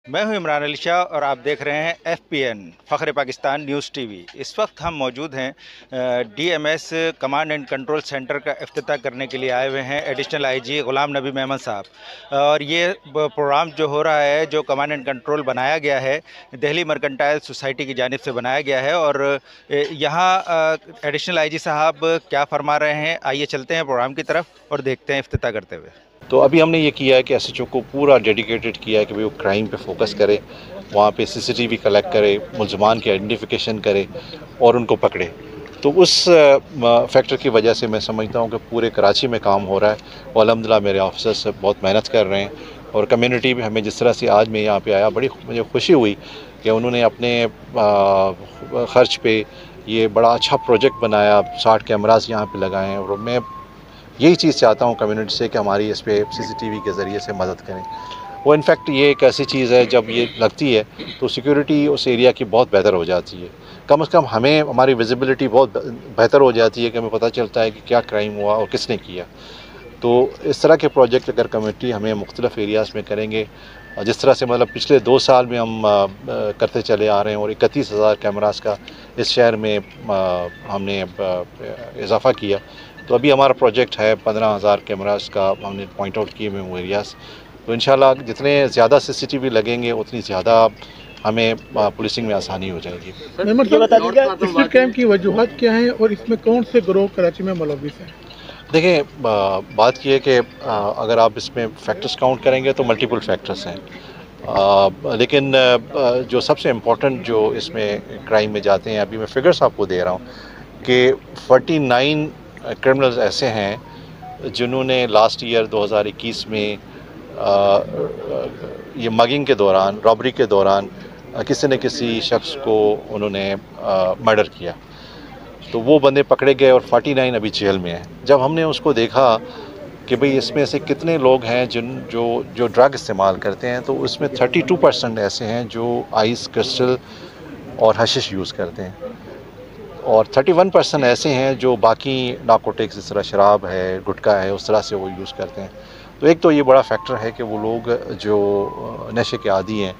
میں ہوں عمران علی شاہ اور آپ دیکھ رہے ہیں FPN فخر پاکستان نیوز ٹی وی۔ اس وقت ہم موجود ہیں DMS command and control centre کا افتتاح کرنے کے لیے آئے ہوئے ہیں ایڈیشنل IG غلام نبی محمد صاحب، اور یہ پروگرام جو ہو رہا ہے، جو کمانڈ اینڈ کنٹرول بنایا گیا ہے، دہلی مرکنٹائل سوسائٹی کی جانب سے بنایا گیا ہے، اور یہاں ایڈیشنل IG صاحب کیا فرما رہے ہیں، آئیے چلتے ہیں پروگرام کی طرف اور دیکھتے ہیں افتتاح کرتے ہوئے۔ تو ابھی ہم نے یہ کیا ہے کہ SHO کو پورا ڈیڈیکیٹڈ کیا ہے کہ وہ کرائم پہ فوکس کرے، وہاں پہ CCTV کلیکٹ کرے، ملزمان کی آئیڈینٹیفیکیشن کرے اور ان کو پکڑے۔ تو اس فیکٹر کی وجہ سے میں سمجھتا ہوں کہ پورے کراچی میں کام ہو رہا ہے، اور الحمدللہ میرے آفیسرز بہت محنت کر رہے ہیں، اور کمیونٹی بھی ہمیں جس طرح سے آج میں یہاں پہ آیا بڑی مجھے خوشی ہوئی کہ انہوں نے اپنے خرچ پہ یہ بڑا اچھا پروجیکٹ بنایا، 60 کیمراز یہاں پہ لگائے ہیں، اور میں یہی چیز چاہتا ہوں کمیونٹی سے کہ ہماری اس پہ CCTV کے ذریعے سے مدد کریں۔ وہ انفیکٹ یہ ایک ایسی چیز ہے جب یہ لگتی ہے تو سیکیورٹی اس ایریا کی بہت بہتر ہو جاتی ہے، کم از کم ہمیں ہماری ویزیبلٹی بہت بہتر ہو جاتی ہے کہ ہمیں پتہ چلتا ہے کہ کیا کرائم ہوا اور کس نے کیا۔ تو اس طرح کے پروجیکٹ اگر کمیونٹی ہمیں مختلف ایریاز میں کریں گے، جس طرح سے مطلب پچھلے 2 سال میں ہم کرتے چلے آ رہے ہیں، اور 31,000 کیمراز کا اس شہر میں ہم نے اضافہ کیا، تو ابھی ہمارا پروجیکٹ ہے 15,000 کیمراز کا ہم نے پوائنٹ آؤٹ کیے ہوئے وہ ایریاز۔ تو انشاءاللہ جتنے زیادہ CCTV لگیں گے اتنی زیادہ ہمیں پولیسنگ میں آسانی ہو جائے گی۔ اسپیڈ کرائم کی وجوہات کیا ہیں اور اس میں کون سے گروہ کراچی میں ملوث ہیں؟ دیکھیں، بات یہ ہے کہ اگر آپ اس میں فیکٹرز کاؤنٹ کریں گے تو ملٹیپل فیکٹرز ہیں، لیکن جو سب سے امپورٹنٹ جو اس میں کرائم میں جاتے ہیں، ابھی میں فگرز آپ کو دے رہا ہوں کہ 49 کرمنلز ایسے ہیں جنہوں نے لاسٹ ایئر 2021 میں یہ مگنگ کے دوران، رابری کے دوران کسی نہ کسی شخص کو انہوں نے مرڈر کیا، تو وہ بندے پکڑے گئے اور 49 ابھی جیل میں ہیں۔ جب ہم نے اس کو دیکھا کہ بھئی اس میں سے کتنے لوگ ہیں جو ڈرگ استعمال کرتے ہیں، تو اس میں 32% ایسے ہیں جو آئس کرسٹل اور حشش یوز کرتے ہیں، اور 31% ایسے ہیں جو باقی نارکوٹکس جس طرح شراب ہے، گٹکا ہے، اس طرح سے وہ یوز کرتے ہیں۔ تو ایک تو یہ بڑا فیکٹر ہے کہ وہ لوگ جو نشے کے عادی ہیں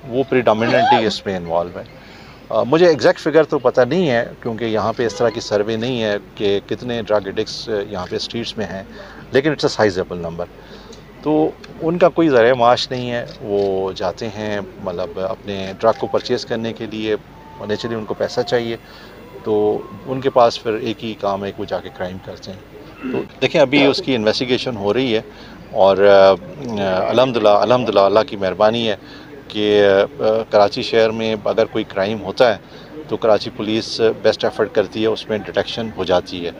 وہ پریڈامننٹلی اس میں انوالو ہیں۔ مجھے ایگزیکٹ فگر تو پتہ نہیں ہے کیونکہ یہاں پہ اس طرح کی سروے نہیں ہے کہ کتنے ڈرگ ایڈکٹس یہاں پہ اسٹریٹس میں ہیں، لیکن اٹس اے سائزیبل نمبر۔ تو ان کا کوئی ذریعہ معاش نہیں ہے، وہ جاتے ہیں مطلب اپنے ڈرگ کو پرچیز کرنے کے لیے، نیچرلی ان کو پیسہ چاہیے، تو ان کے پاس پھر ایک ہی کام ہے کہ وہ جا کے کرائم کرتے ہیں۔ تو دیکھیں ابھی اس کی انویسٹیگیشن ہو رہی ہے، اور الحمدللہ اللہ کی مہربانی ہے کہ کراچی شہر میں اگر کوئی کرائم ہوتا ہے تو کراچی پولیس بیسٹ ایفرٹ کرتی ہے، اس میں ڈیٹیکشن ہو جاتی ہے۔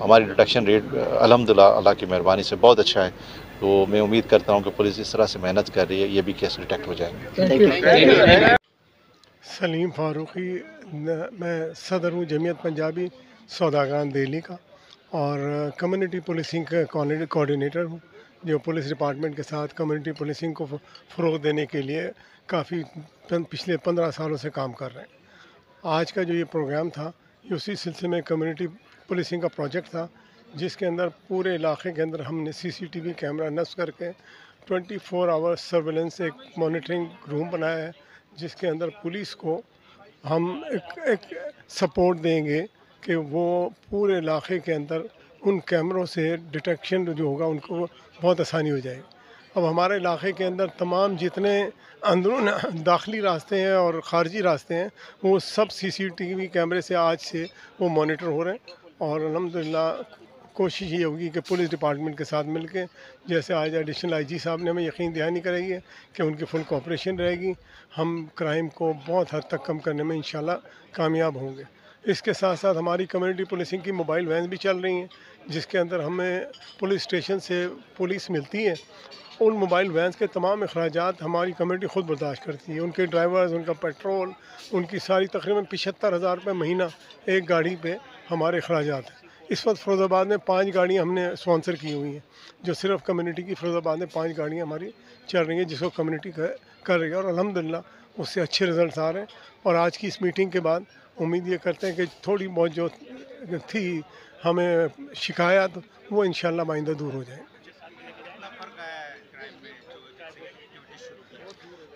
ہماری ڈیٹیکشن ریٹ الحمدللہ اللہ کی مہربانی سے بہت اچھا ہے، تو میں امید کرتا ہوں کہ پولیس اس طرح سے محنت کر رہی ہے، یہ بھی کیس ڈیٹیکٹ ہو جائیں گے۔ سلیم فاروقی، میں صدر ہوں جمعیت پنجابی سوداگران دہلی کا، اور کمیونٹی پولیسنگ کا کوآرڈینیٹر ہوں، جو پولیس ڈپارٹمنٹ کے ساتھ کمیونٹی پولیسنگ کو فروغ دینے کے لیے کافی پچھلے 15 سالوں سے کام کر رہے ہیں۔ آج کا جو یہ پروگرام تھا، یہ اسی سلسلے میں کمیونٹی پولیسنگ کا پروجیکٹ تھا، جس کے اندر پورے علاقے کے اندر ہم نے CCTV کیمرہ نصب کر کے 24 آور سرویلنس ایک مانیٹرنگ روم بنایا ہے، جس کے اندر پولیس کو ہم ایک سپورٹ دیں گے کہ وہ پورے علاقے کے اندر ان کیمروں سے ڈیٹیکشن جو ہوگا ان کو بہت آسانی ہو جائے گی۔ اب ہمارے علاقے کے اندر تمام جتنے اندرون داخلی راستے ہیں اور خارجی راستے ہیں، وہ سب CCTV کیمرے سے آج سے وہ مانیٹر ہو رہے ہیں، اور الحمدللہ کوشش یہ ہوگی کہ پولیس ڈپارٹمنٹ کے ساتھ مل کے، جیسے آج ایڈیشنل IG صاحب نے ہمیں یقین دہانی کرائی ہے کہ ان کی فل کوآپریشن رہے گی، ہم کرائم کو بہت حد تک کم کرنے میں انشاءاللہ کامیاب ہوں گے۔ اس کے ساتھ ساتھ ہماری کمیونٹی پولیسنگ کی موبائل وینز بھی چل رہی ہیں، جس کے اندر ہمیں پولیس اسٹیشن سے پولیس ملتی ہے، ان موبائل وینز کے تمام اخراجات ہماری کمیونٹی خود برداشت کرتی ہے، ان کے ڈرائیورز، ان کا پیٹرول، ان کی ساری تقریباً 75,000 روپے مہینہ ایک گاڑی پہ ہمارے اخراجات ہیں۔ اس وقت فیروز آباد میں 5 گاڑیاں ہم نے اسپانسر کی ہوئی ہیں، جو صرف کمیونٹی کی، فیروز آباد میں 5 گاڑیاں ہماری چل رہی ہیں جس کو کمیونٹی کر رہی ہے، اور الحمدللہ اس سے اچھے رزلٹس آ رہے ہیں۔ اور آج کی اس میٹنگ کے بعد امید یہ کرتے ہیں کہ تھوڑی بہت جو تھی ہمیں شکایات، وہ انشاءاللہ آئندہ دور ہو جائیں۔